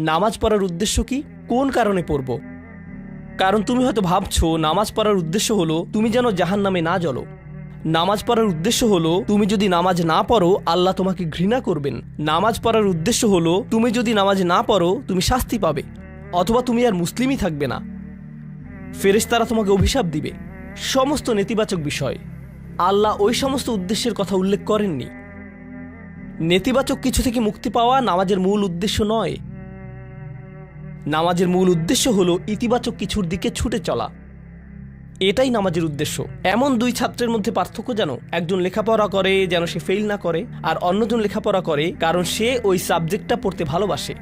নামাজ পড়ার উদ্দেশ্য কি? কোন কারণে পড়ব? কারণ তুমি হয়তো ভাবছো নামাজ পড়ার উদ্দেশ্য হলো তুমি যেন জাহান্নামে না জ্বলো। নামাজ পড়ার উদ্দেশ্য হলো তুমি যদি নামাজ না পড়ো আল্লাহ তোমাকে ঘৃণা করবেন। নামাজ পড়ার উদ্দেশ্য হলো তুমি যদি নামাজ না পড়ো তুমি শাস্তি পাবে, অথবা তুমি আর মুসলিমই থাকবে না, ফেরেশতারা তোমাকে অভিশাপ দিবে। সমস্ত নেতিবাচক বিষয়। আল্লাহ ওই সমস্ত উদ্দেশ্যের কথা উল্লেখ করেননি। নেতিবাচক কিছু থেকে মুক্তি পাওয়া নামাজের মূল উদ্দেশ্য নয়। নামাজের মূল উদ্দেশ্য হলো ইতিবাচক কিছুর দিকে ছুটে চলা। এটাই নামাজের উদ্দেশ্য। এমন দুই ছাত্রের মধ্যে পার্থক্য যেন একজন লেখাপড়া করে যেন সে ফেল না করে, আর অন্যজন লেখাপড়া করে কারণ সে ওই সাবজেক্টটা পড়তে ভালোবাসে।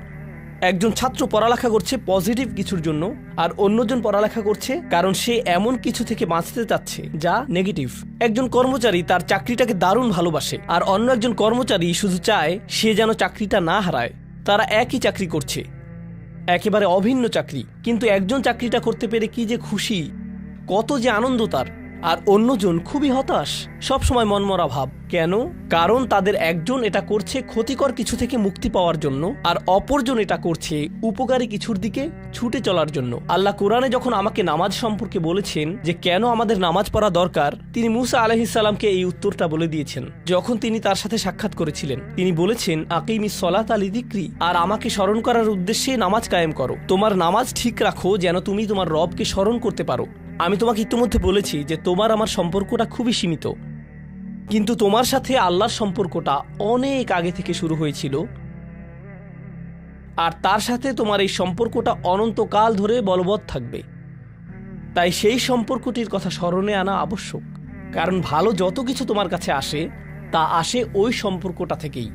একজন ছাত্র পড়ালেখা করছে পজিটিভ কিছুর জন্য, আর অন্যজন পড়ালেখা করছে কারণ সে এমন কিছু থেকে বাঁচতে চাচ্ছে যা নেগেটিভ। একজন কর্মচারী তার চাকরিটাকে দারুণ ভালোবাসে, আর অন্য একজন কর্মচারী শুধু চায় সে যেন চাকরিটা না হারায়। তারা একই চাকরি করছে, একেবারে অভিন্ন চাকরি, কিন্তু একজন চাকরিটা করতে পেরে কি যে খুশি, কত যে আনন্দ তার, আর অন্যজন খুবই হতাশ, সবসময় মনমরা ভাব। কেন? কারণ তাদের একজন এটা করছে ক্ষতিকর কিছু থেকে মুক্তি পাওয়ার জন্য, আর অপরজন এটা করছে উপকারী কিছুর দিকে ছুটে চলার জন্য। আল্লাহ কোরআনে যখন আমাকে নামাজ সম্পর্কে বলেছেন যে কেন আমাদের নামাজ পড়া দরকার, তিনি মুসা আলাইহিস সালামকে এই উত্তরটা বলে দিয়েছেন। যখন তিনি তার সাথে সাক্ষাৎ করেছিলেন তিনি বলেছেন, আকিমিস সলাতা লিযিকরি, আর আমাকে স্মরণ করার উদ্দেশ্যে নামাজ কায়েম করো। তোমার নামাজ ঠিক রাখো যেন তুমি তোমার রবকে স্মরণ করতে পারো। আমি তোমাকে ইতিমধ্যে বলেছি যে তোমার আমার সম্পর্কটা খুবই সীমিত, কিন্তু তোমার সাথে আল্লাহর সম্পর্কটা অনেক আগে থেকে শুরু হয়েছিল, আর তার সাথে তোমার এই সম্পর্কটা অনন্তকাল ধরে বলবৎ থাকবে। তাই সেই সম্পর্কটির কথা স্মরণে আনা আবশ্যক, কারণ ভালো যত কিছু তোমার কাছে আসে তা আসে ওই সম্পর্কটা থেকেই।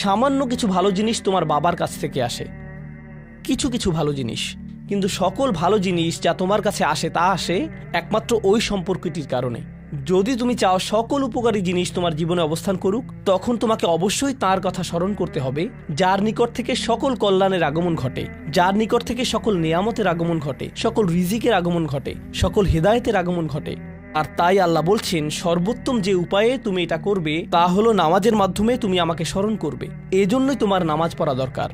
সামান্য কিছু ভালো জিনিস তোমার বাবার কাছ থেকে আসে, কিছু কিছু ভালো জিনিস, কিন্তু সকল ভালো জিনিস যা তোমার কাছে আসে তা আসে একমাত্র ওই সম্পর্কটির কারণে। যদি তুমি চাও সকল উপকারী জিনিস তোমার জীবনে অবস্থান করুক, তখন তোমাকে অবশ্যই তার কথা স্মরণ করতে হবে যার নিকট থেকে সকল কল্যাণের আগমন ঘটে, যার নিকট থেকে সকল নিয়ামতের আগমন ঘটে, সকল রিজিকের আগমন ঘটে, সকল হেদায়েতের আগমন ঘটে। আর তাই আল্লাহ বলছেন সর্বোত্তম যে উপায়ে তুমি এটা করবে তা হলো নামাজের মাধ্যমে তুমি আমাকে স্মরণ করবে। এজন্যই তোমার নামাজ পড়া দরকার।